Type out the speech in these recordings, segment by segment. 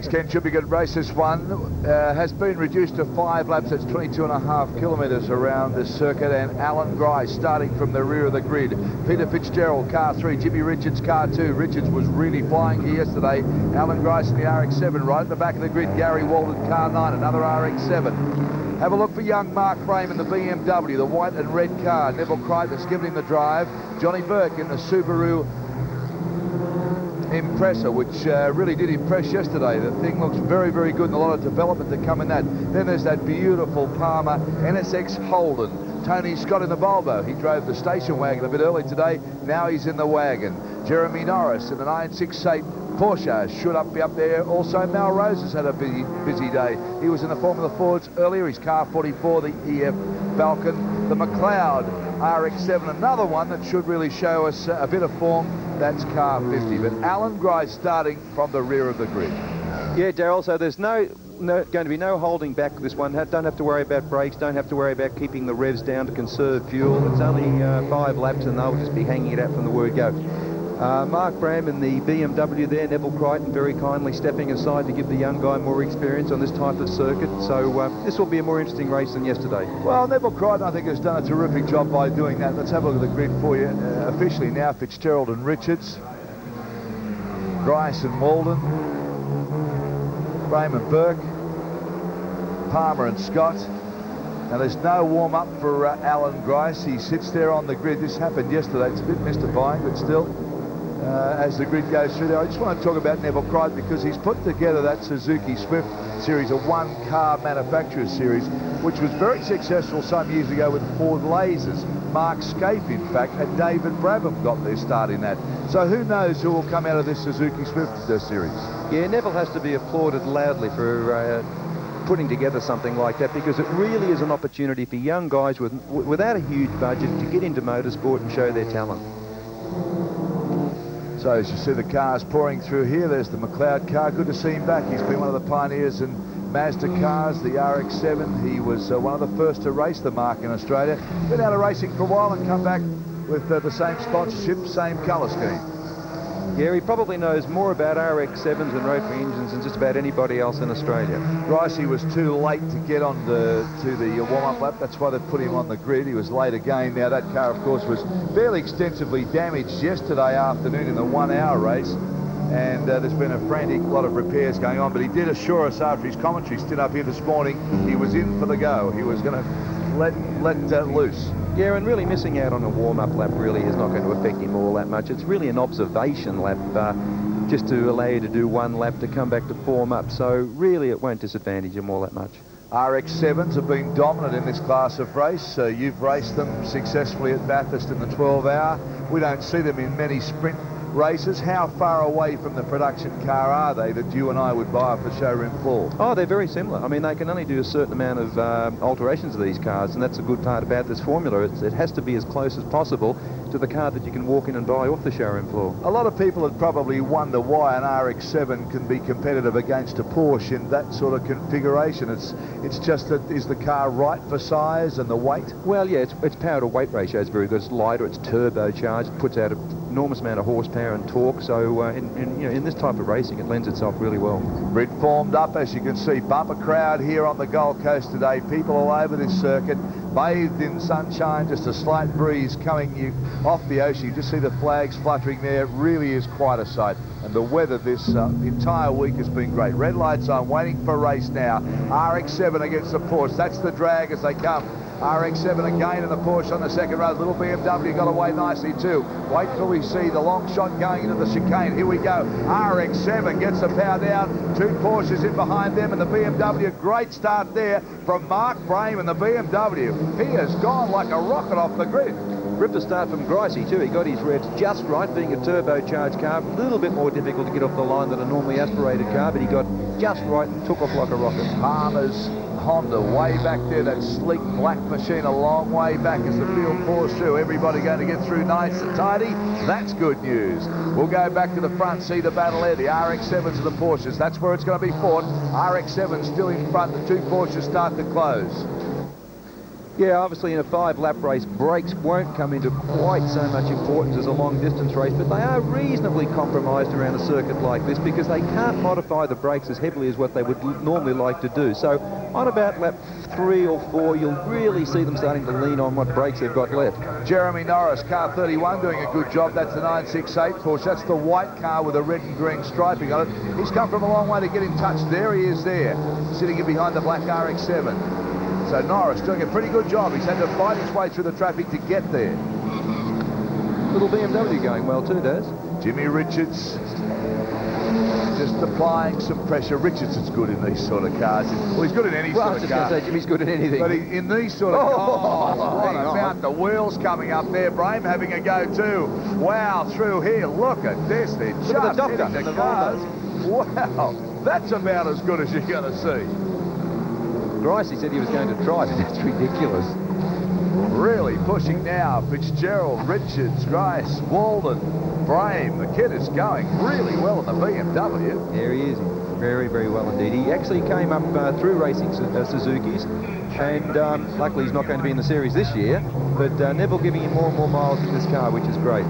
Ken, should be good race. This one has been reduced to 5 laps. That's 22.5 kilometres around this circuit. And Alan Grice starting from the rear of the grid. Peter Fitzgerald, car 3. Jimmy Richards, car 2. Richards was really flying here yesterday. Alan Grice in the RX-7 right at the back of the grid. Gary Walden, car 9, another RX-7. Have a look for young Mark Frame in the BMW, the white and red car. Neville Crichton's giving him the drive. Johnny Burke in the Subaru Impressor, which really did impress yesterday. The thing looks very, very good and a lot of development to come in that. Then there's that beautiful Palmer NSX Holden. Tony Scott in the Volvo. He drove the station wagon a bit early today. Now he's in the wagon. Jeremy Norris in the 968 Porsche should be up there. Also, Mal Rose has had a busy day. He was in the Formula Fords earlier. His car 44, the EF Falcon. The McLeod RX-7, another one that should really show us a bit of form. That's car 50. But Alan Grice starting from the rear of the grid. Yeah, Daryl, so there's going to be no holding back this one. Don't have to worry about brakes, don't have to worry about keeping the revs down to conserve fuel. It's only 5 laps and they'll just be hanging it out from the word go. Mark Bram in the BMW there, Neville Crichton very kindly stepping aside to give the young guy more experience on this type of circuit. So this will be a more interesting race than yesterday. Well, Neville Crichton, I think, has done a terrific job by doing that. Let's have a look at the grid for you. Officially now, Fitzgerald and Richards, Grice and Walden, Frame and Burke, Palmer and Scott. Now, there's no warm-up for Alan Grice. He sits there on the grid. This happened yesterday. It's a bit mystifying, but still, as the grid goes through there, I just want to talk about Neville Crichton because he's put together that Suzuki Swift series, a one-car manufacturers series, which was very successful some years ago with Ford Lasers. Mark Scape, in fact, and David Brabham got their start in that. So who knows who will come out of this Suzuki Swift series? Yeah, Neville has to be applauded loudly for putting together something like that, because it really is an opportunity for young guys without a huge budget to get into motorsport and show their talent. So as you see the cars pouring through here, there's the McLeod car. Good to see him back. He's been one of the pioneers in Mazda cars, the RX-7. He was one of the first to race the marque in Australia. Been out of racing for a while and come back with the same sponsorship, same colour scheme. Yeah, he probably knows more about RX-7s and rotary engines than just about anybody else in Australia. Grice was too late to get on to the warm-up lap. That's why they put him on the grid. He was late again. Now, that car, of course, was fairly extensively damaged yesterday afternoon in the 1-hour race. And there's been a frantic lot of repairs going on. But he did assure us after his commentary stood up here this morning, he was in for the go. He was going to let loose. Yeah, and really missing out on a warm-up lap really is not going to affect him all that much. It's really an observation lap just to allow you to do one lap to come back to form up. So really it won't disadvantage him all that much. RX-7s have been dominant in this class of race. You've raced them successfully at Bathurst in the 12-hour. We don't see them in many sprint races. How far away from the production car are they that you and I would buy off the showroom floor? Oh, they're very similar. I mean, they can only do a certain amount of alterations of these cars, and that's a good part about this formula. It has to be as close as possible to the car that you can walk in and buy off the showroom floor. A lot of people would probably wonder why an RX-7 can be competitive against a Porsche in that sort of configuration. It's just that, is the car right for size and the weight? Well, yeah, its power to weight ratio is very good. It's lighter, it's turbocharged, puts out an enormous amount of horsepower and torque. So in this type of racing, it lends itself really well. Grid formed up, as you can see. Bumper crowd here on the Gold Coast today. People all over this circuit, bathed in sunshine, just a slight breeze coming you off the ocean. You just see the flags fluttering there. It really is quite a sight. And the weather this entire week has been great. Red lights on, waiting for race now. RX-7 against the Porsche. That's the drag as they come. RX-7 again in the Porsche on the second row. Little BMW got away nicely too. Wait till we see the long shot going into the chicane. Here we go. RX-7 gets the power down. 2 Porsches in behind them and the BMW. Great start there from Mark Frame and the BMW. He has gone like a rocket off the grid. Ripped a start from Gricey too. He got his revs just right, being a turbocharged car. A little bit more difficult to get off the line than a normally aspirated car, but he got just right and took off like a rocket. Palmer's Honda way back there, that sleek black machine a long way back as the field pours through. Everybody going to get through nice and tidy. That's good news. We'll go back to the front, see the battle there, the RX-7s and the Porsches. That's where it's going to be fought. RX-7 still in front. The 2 Porsches start to close. Yeah, obviously in a 5-lap race, brakes won't come into quite so much importance as a long-distance race, but they are reasonably compromised around a circuit like this because they can't modify the brakes as heavily as what they would normally like to do. So on about lap 3 or 4, you'll really see them starting to lean on what brakes they've got left. Jeremy Norris, car 31, doing a good job. That's the 968 Porsche. That's the white car with the red and green striping on it. He's come from a long way to get in touch. There he is there, sitting in behind the black RX-7. So Norris doing a pretty good job. He's had to fight his way through the traffic to get there. Little BMW going well too, Daz. Jimmy Richards just applying some pressure. Richardson's good in these sort of cars. Well, he's good in any sort of car. I was just going to say Jimmy's good in anything. But in these sort of what about the wheels coming up there? Brame having a go too. Wow, through here. Look at this. They're just hitting the cars. Wow, that's about as good as you're going to see. Grice, he said he was going to try, but that's ridiculous. Really pushing now. Fitzgerald, Richards, Grice, Walden, Brame. The kid is going really well in the BMW. There he is. Very, very well indeed. He actually came up through racing Suzuki's, and luckily he's not going to be in the series this year, but Neville giving him more and more miles in this car, which is great.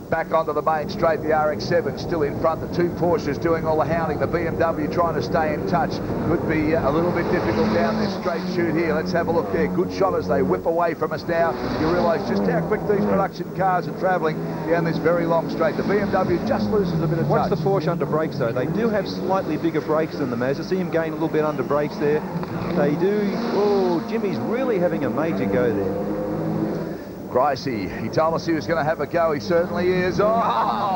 Back onto the main straight, the RX-7 still in front. The 2 Porsches doing all the hounding. The BMW trying to stay in touch. Could be a little bit difficult down this straight chute here. Let's have a look there. Good shot as they whip away from us now. You realise just how quick these production cars are travelling down this very long straight. The BMW just loses a bit of touch. Watch the Porsche under brakes though. They do have slightly bigger brakes than the Mazda. See him gain a little bit under brakes there. They do. Oh, Jimmy's really having a major go there. Gricey, he told us he was going to have a go. He certainly is. Oh,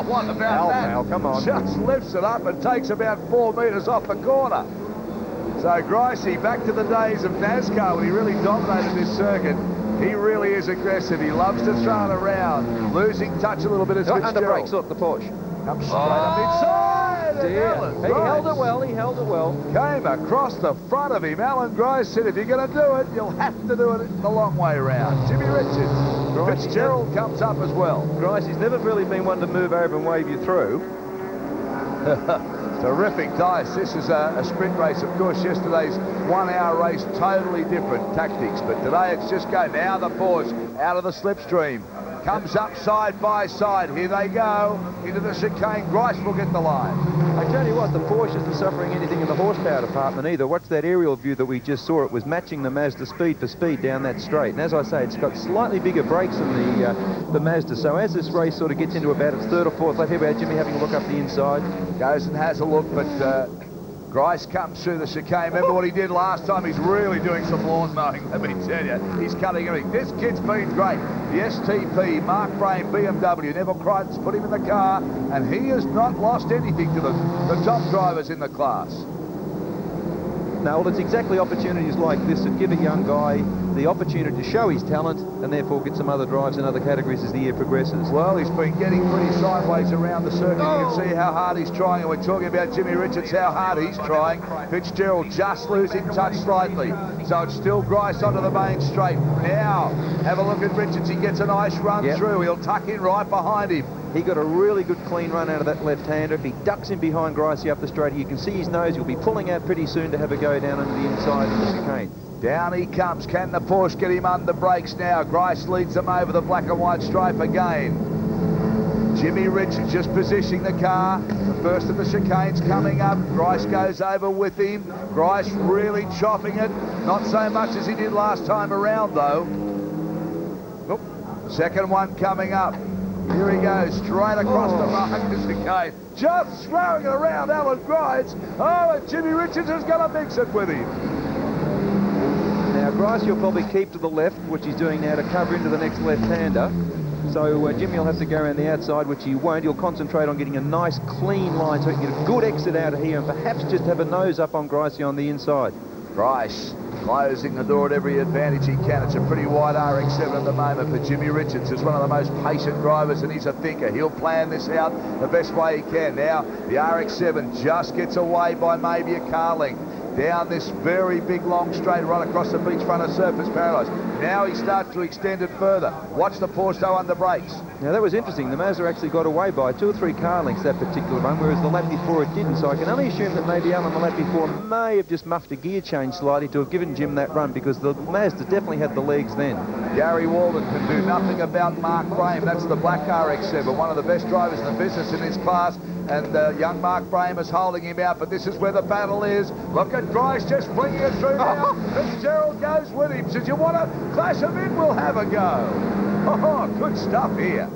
what about that? Now, come on. Just lifts it up and takes about 4 metres off the corner. So Gricey, back to the days of NASCAR when he really dominated this circuit. He really is aggressive. He loves to throw it around. Losing touch a little bit as Fitzgerald. Under brakes, look, the Porsche. Comes straight up inside. Dear. He held it well, he held it well. Came across the front of him. Alan Grice said, if you're going to do it, you'll have to do it the long way around. Jimmy Richards. Fitzgerald comes up as well. Grice, he's never really been one to move over and wave you through. Terrific dice. This is a sprint race. Of course, yesterday's 1 hour race, totally different tactics. But today it's just go. Now the Porsche out of the slipstream. Comes up side by side. Here they go into the chicane. Grice will get the line. I tell you what, the Porsche isn't suffering anything in the horsepower department either. Watch that aerial view that we just saw. It was matching the Mazda speed for speed down that straight. And as I say, it's got slightly bigger brakes than the Mazda. So as this race sort of gets into about its 3rd or 4th lap, here we have Jimmy having a look up the inside. Goes and has a look, but Grice comes through the chicane. Remember what he did last time? He's really doing some lawn mowing, let me tell you. He's cutting everything. This kid's been great. The STP, Mark Brame, BMW, Neville Crichton's put him in the car, and he has not lost anything to the top drivers in the class. No, well, it's exactly opportunities like this that give a young guy the opportunity to show his talent and therefore get some other drives in other categories as the year progresses. Well, he's been getting pretty sideways around the circuit. You can see how hard he's trying, and we're talking about Jimmy Richards, how hard he's trying. Fitzgerald just losing touch slightly. So it's still Grice onto the main straight. Now, have a look at Richards. He gets a nice run through. He'll tuck in right behind him. He got a really good clean run out of that left-hander. If he ducks in behind Gricey up the straight, you can see his nose. He'll be pulling out pretty soon to have a go down into the inside of the chicane. Down he comes. Can the Porsche get him under brakes now? Grice leads them over the black and white stripe again. Jimmy Richards just positioning the car. The first of the chicanes coming up. Grice goes over with him. Grice really chopping it. Not so much as he did last time around, though. Oop. Second one coming up. Here he goes, straight across the markers again. Just throwing it around Alan Grice. Oh, and Jimmy Richards is going to mix it with him. Now, Grice will probably keep to the left, which he's doing now to cover into the next left-hander. So Jimmy will have to go around the outside, which he won't. He'll concentrate on getting a nice, clean line so he can get a good exit out of here and perhaps just have a nose up on Grice on the inside. Grice closing the door at every advantage he can. It's a pretty wide RX-7 at the moment, but Jimmy Richards is one of the most patient drivers, and he's a thinker. He'll plan this out the best way he can. Now, the RX-7 just gets away by maybe a car length. down this very big long straight right across the beachfront of Surfers Paradise. Now he starts to extend it further. Watch the Porsche though under brakes. Now that was interesting. The Mazda actually got away by 2 or 3 car lengths that particular one, whereas the lap before it didn't. So I can only assume that maybe Alan the lap before may have just muffed a gear change slightly to have given Jim that run, because the Mazda definitely had the legs then. Gary Walden can do nothing about Mark Brame. That's the black RX-7, one of the best drivers in the business in his class. And young Mark Brame is holding him out, but this is where the battle is. Look at Grice just flinging it through now. Fitzgerald goes with him. Says, you want to clash them in? We'll have a go. Oh, good stuff here.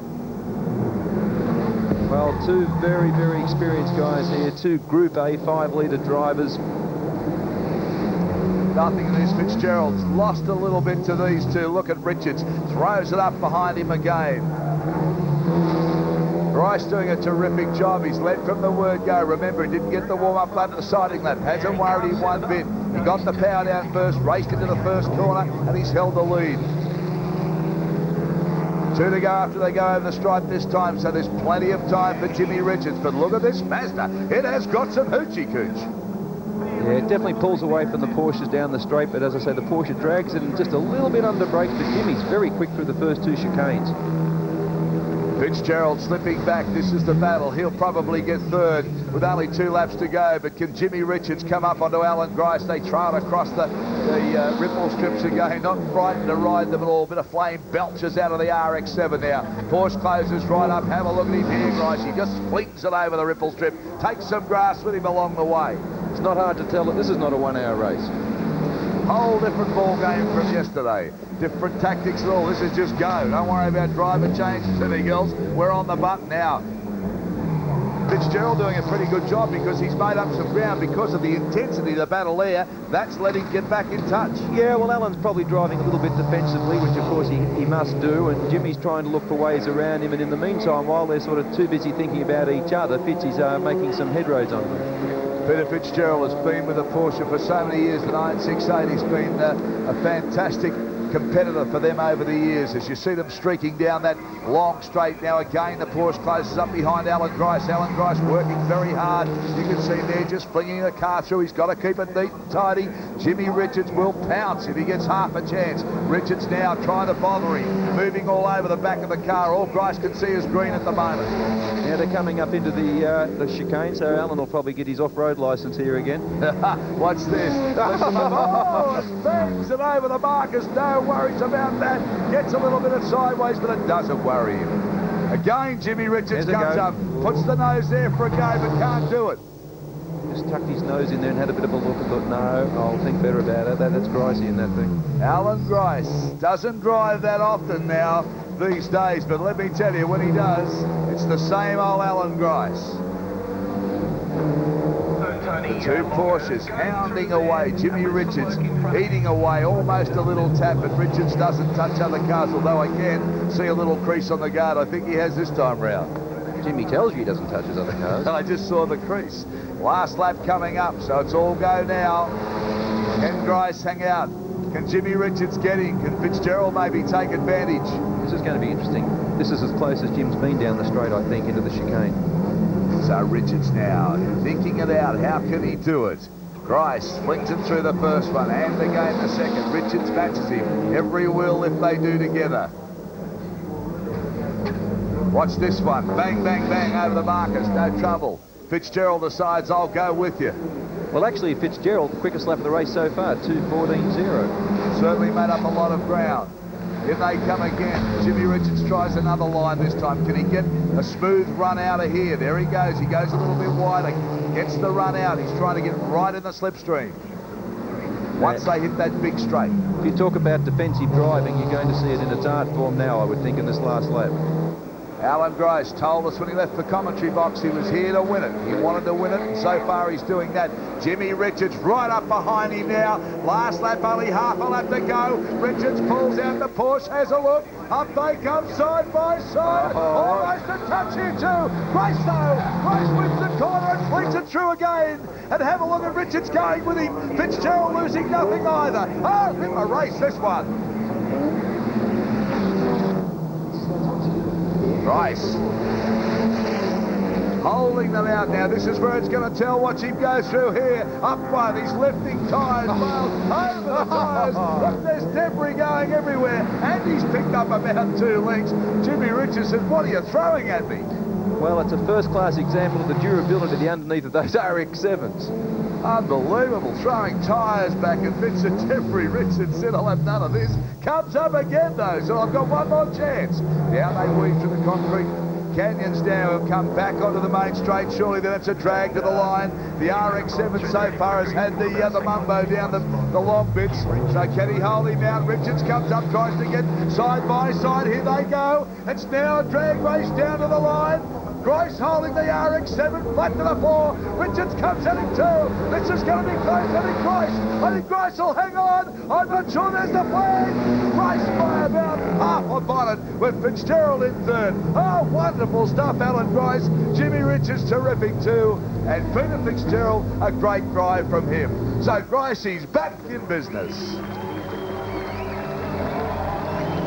Well, 2 very, very experienced guys here. 2 Group A 5-litre drivers. Nothing in this. Fitzgerald's lost a little bit to these 2. Look at Richards. Throws it up behind him again. Grice doing a terrific job. He's led from the word go. Remember, he didn't get the warm-up lap at the siding lap. Hasn't worried him one bit. He got the power down first, raced into the first corner, and he's held the lead. 2 to go after they go over the stripe this time, so there's plenty of time for Jimmy Richards. But look at this Mazda. It has got some hoochie cooch. Yeah, it definitely pulls away from the Porsches down the straight, but as I say, the Porsche drags it and just a little bit under brakes, but Jimmy's very quick through the first 2 chicanes. Fitzgerald slipping back. This is the battle. He'll probably get third with only 2 laps to go, but can Jimmy Richards come up onto Alan Grice? They trail across the ripple strips again, not frightened to ride them at all. Bit of flame belches out of the RX-7 now. Porsche closes right up. Have a look at him here, Grice. He just flings it over the ripple strip. Takes some grass with him along the way. It's not hard to tell that this is not a 1-hour race. Whole different ball game from yesterday. Different tactics and all. This is just go. Don't worry about driver changes, silly girls. We're on the button now. Fitzgerald doing a pretty good job because he's made up some ground because of the intensity of the battle there. That's let him get back in touch. Yeah, well, Alan's probably driving a little bit defensively, which of course he must do, and Jimmy's trying to look for ways around him, and in the meantime, while they're sort of too busy thinking about each other, Fitz is making some headroads on them. Peter Fitzgerald has been with a Porsche for so many years. The 968, he's been a fantastic competitor for them over the years. As you see them streaking down that long straight now, again the Porsche closes up behind Alan Grice. Alan Grice working very hard. You can see there just flinging the car through. He's got to keep it neat and tidy. Jimmy Richards will pounce if he gets half a chance. Richards now trying to bother him, moving all over the back of the car. All Grice can see is green at the moment. Now they're coming up into the chicane, so Alan will probably get his off-road license here again. Watch this. Oh, it bangs it over the markers. No worries about that. Gets a little bit of sideways, but it doesn't worry him. Again, Jimmy Richards comes up, puts the nose there for a go, but can't do it. Just tucked his nose in there and had a bit of a look and thought, no, I'll think better about it. That's Gricey in that thing. Alan Grice doesn't drive that often now these days, but let me tell you, when he does, it's the same old Alan Grice. The 2 Porsches hounding away. Jimmy Richards eating away, almost a little tap, but Richards doesn't touch other cars, although I can see a little crease on the guard. I think he has this time round. Jimmy tells you he doesn't touch his other cars. I just saw the crease. Last lap coming up, so it's all go now. Can Grice hang out? Can Jimmy Richards get in? Can Fitzgerald maybe take advantage? This is going to be interesting. This is as close as Jim's been down the straight, I think, into the chicane. So Richards now thinking it out. How can he do it? Grice flings it through the first one and again the second. Richards matches him. Every wheel lift they do together. Watch this one. Bang, bang, bang over the markers. No trouble. Fitzgerald decides, I'll go with you. Well, actually, Fitzgerald, the quickest lap of the race so far, 2:14.0. Certainly made up a lot of ground. Here they come again. Jimmy Richards tries another line this time. Can he get a smooth run out of here? There he goes. He goes a little bit wider. Gets the run out. He's trying to get right in the slipstream. Once they hit that big straight. If you talk about defensive driving, you're going to see it in its art form now, I would think, in this last lap. Alan Grice told us when he left the commentary box he was here to win it. He wanted to win it, and so far he's doing that. Jimmy Richards right up behind him now. Last lap, only half a lap to go. Richards pulls out the Porsche, has a look. Up they come side by side. Almost a touch here too. Grice though. Grice wins the corner and flings it through again. And have a look at Richards going with him. Fitzgerald losing nothing either. Oh, in the race this one. Grice holding them out now. This is where it's going to tell. Watch him go through here. Up front, he's lifting tyres, miles over the tyres. Look, there's debris going everywhere. And he's picked up about 2 lengths. Jimmy Richards says, what are you throwing at me? Well, it's a first-class example of the durability of the underneath of those RX-7s. Unbelievable, throwing tyres back, and Vincent Jeffrey Richards said, I'll have none of this. Comes up again though, so I've got one more chance. Down they weave to the concrete. Canyons now will come back onto the main straight. Surely then it's a drag to the line. The RX-7 so far has had the mumbo down the long bits. So can he hold him out? Richards comes up, tries to get side by side. Here they go. It's now a drag race down to the line. Grice holding the RX-7 flat to the floor. Richards comes at him too. This is going to be close. I think Grice will hang on. I'm not sure there's the flag. Grice by about half a bonnet with Fitzgerald in third. Oh, wonderful stuff, Alan Grice. Jimmy Richards terrific too. And Peter Fitzgerald, a great drive from him. So Grice is back in business.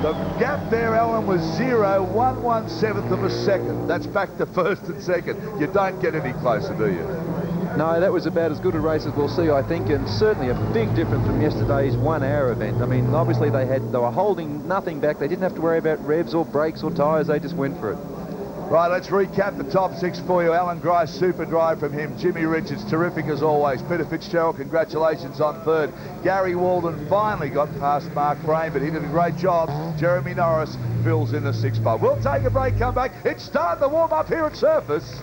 The gap there, Alan, was 0.117 of a second. That's back to first and second. You don't get any closer, do you? No, that was about as good a race as we'll see, I think, and certainly a big difference from yesterday's 1 hour event. I mean, obviously they were holding nothing back. They didn't have to worry about revs or brakes or tyres. They just went for it. Right, let's recap the top 6 for you. Alan Grice, super drive from him. Jimmy Richards, terrific as always. Peter Fitzgerald, congratulations on third. Gary Walden finally got past Mark Brain, but he did a great job. Jeremy Norris fills in the 6th spot. We'll take a break, come back. It's time to warm up here at Surface.